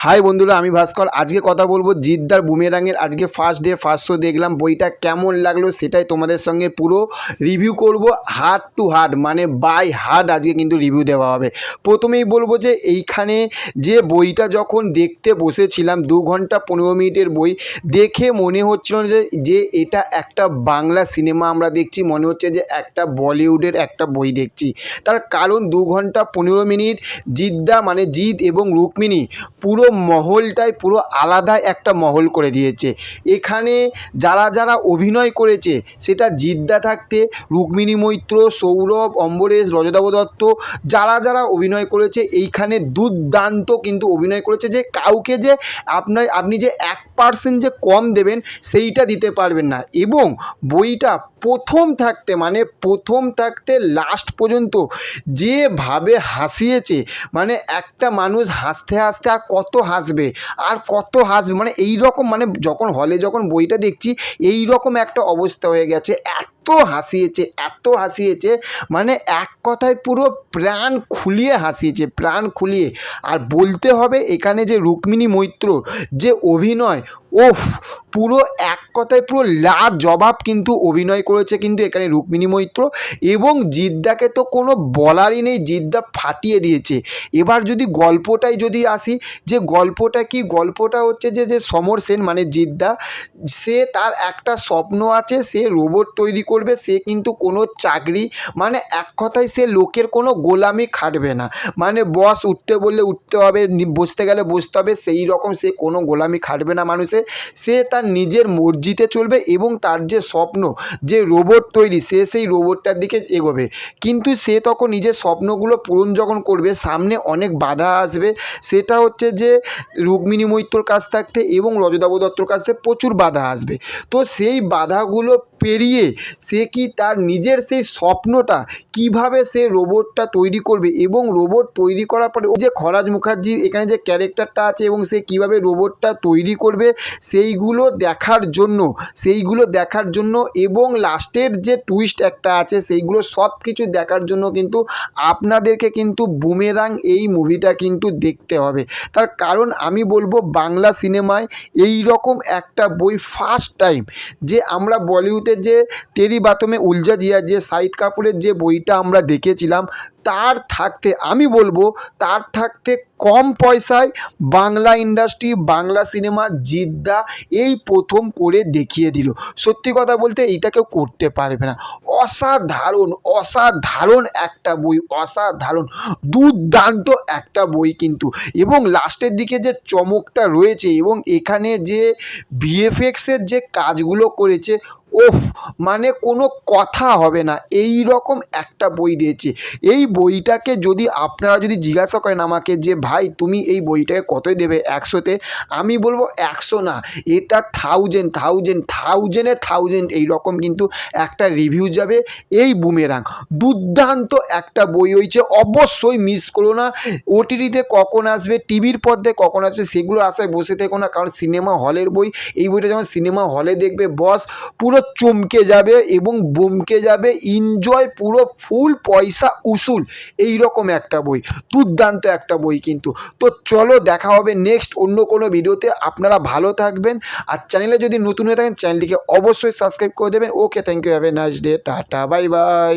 High বন্ধুরা, আমি ভাস্কর। আজকে কথা বলবো জিদ্দার বুমেরাংয়ের। আজকে ফার্স্ট ডে ফার্স্ট শো দেখলাম, বইটা কেমন লাগলো সেটাই তোমাদের সঙ্গে পুরো রিভিউ করব। হার্ট টু হার্ট মানে বাই হার্ট আজকে কিন্তু রিভিউ দেওয়া হবে। প্রথমেই বলবো যে এইখানে যে বইটা যখন দেখতে বসেছিলাম 2 ঘন্টা 15 মিনিটের বই, দেখে মনে হচ্ছিল যে এটা একটা বাংলা সিনেমা আমরা দেখছি, মনে হচ্ছে যে একটা বলিউডের একটা বই দেখছি। তার কারণ 2 ঘন্টা 15 মিনিট জিদ্দা মানে জিৎ এবং রুক্মিণী পুরো মহলটাই পুরো আলাদা একটা মহল করে দিয়েছে। এখানে যারা যারা অভিনয় করেছে, সেটা জিদ্দা থাকতে রুক্মিণী মৈত্র, সৌরভ, অম্বরেশ, রজতাভ দত্ত, যারা যারা অভিনয় করেছে এইখানে দুর্দান্ত কিন্তু অভিনয় করেছে। যে কাউকে যে আপনি যে 1% যে কম দেবেন সেইটা দিতে পারবেন না। এবং বইটা প্রথম থাকতে লাস্ট পর্যন্ত যেভাবে হাসিয়েছে, মানে একটা মানুষ হাসতে হাসতে আর কত হাসবে মানে এই রকম, মানে যখন বইটা দেখছি এই রকম একটা অবস্থা হয়ে গেছে। এত হাসিয়েছে মানে এক কথায় পুরো প্রাণ খুলিয়ে। আর বলতে হবে এখানে যে রুক্মিণী মৈত্র যে অভিনয়, ওফ, পুরো এক কথায় পুরো লাজবাব কিন্তু অভিনয় করেছে কিন্তু এখানে রুক্মিণী মৈত্র। এবং জিদ্দাকে তো কোনো বলারই নেই, জিদ্দা ফাটিয়ে দিয়েছে। এবার যদি গল্পটায় যদি আসি, যে গল্পটা হচ্ছে যে সমর সেন মানে জিদ্দা, সে তার একটা স্বপ্ন আছে, সে রোবট তৈরি করবে। সে কিন্তু কোনো চাকরি, মানে এক কথায় সে লোকের কোনো গোলামি খাটবে না। মানে বস উঠতে বললে উঠতে হবে, বসতে গেলে বসতে হবে, সেই রকম সে কোনো গোলামি খাটবে না মানুষের। সে তার নিজের মর্জিতে চলবে এবং তার যে স্বপ্ন যে রোবট তৈরি, সে সেই রোবটটার দিকে এগোবে। কিন্তু সে তখন নিজের স্বপ্নগুলো পূরণ যখন করবে, সামনে অনেক বাধা আসবে। সেটা হচ্ছে যে রুক্মিণী মৈত্রর কাছ থাকতে এবং রজতাভ দত্তর কাছ থেকে প্রচুর বাধা আসবে। তো সেই বাধাগুলো পেরিয়ে সে কি তার নিজের সেই স্বপ্নটা কিভাবে সে রোবটটা তৈরি করবে, এবং রোবট তৈরি করার পরে যে খরাজ মুখার্জির এখানে যে ক্যারেক্টারটা আছে, এবং সে কিভাবে রোবটটা তৈরি করবে সেইগুলো দেখার জন্য এবং লাস্টের যে টুইস্ট একটা আছে সেইগুলো সব কিছু দেখার জন্য কিন্তু আপনাদেরকে কিন্তু বুমেরাং এই মুভিটা কিন্তু দেখতে হবে। তার কারণ আমি বলবো বাংলা সিনেমায় এই রকম একটা বই ফার্স্ট টাইম, যে আমরা বলিউডের যে তেরি বাতমে উলঝা জিয়া, যে শাহিদ কাপুরের যে বইটা আমরা দেখেছিলাম, তার থাকতে কম পয়সায় বাংলা ইন্ডাস্ট্রি, বাংলা সিনেমা জিদ্দা এই প্রথম করে দেখিয়ে দিল। সত্যি কথা বলতে এইটা কেউ করতে পারবে না। অসাধারণ একটা বই, দুর্দান্ত একটা বই কিন্তু। এবং লাস্টের দিকে যে চমকটা রয়েছে, এবং এখানে যে ভিএফএক্সের যে কাজগুলো করেছে, ওফ, মানে কোনো কথা হবে না, এই রকম একটা বই দিয়েছে। এই বইটাকে যদি আপনারা যদি জিজ্ঞাসা করেন আমাকে যে ভাই তুমি এই বইটাকে কতই দেবে 100-তে, আমি বলবো 100 না, এটা থাউজেন্ড এই রকম কিন্তু একটা রিভিউ যাবে এই বুমেরাং। দুর্দান্ত একটা বই হয়েছে, অবশ্যই মিস করো না। ওটিটিতে কখন আসবে, টিভির পর্দায় কখন আসবে, সেগুলো আশায় বসে থেকো না, কারণ সিনেমা হলের বই। এই বইটা যখন সিনেমা হলে দেখবে বস, পুরো চমকে যাবে এবং বমকে যাবে, এনজয় পুরো ফুল, পয়সা উসুল, এই রকম একটা বই, দুর্দান্ত একটা বই কিন্তু। তো চলো দেখা হবে নেক্সট অন্য কোনো ভিডিওতে। আপনারা ভালো থাকবেন, আর চ্যানেলে যদি নতুন হয়ে থাকেন চ্যানেলটিকে অবশ্যই সাবস্ক্রাইব করে দেবেন। Okay, thank you, have a nice day, tata, bye by.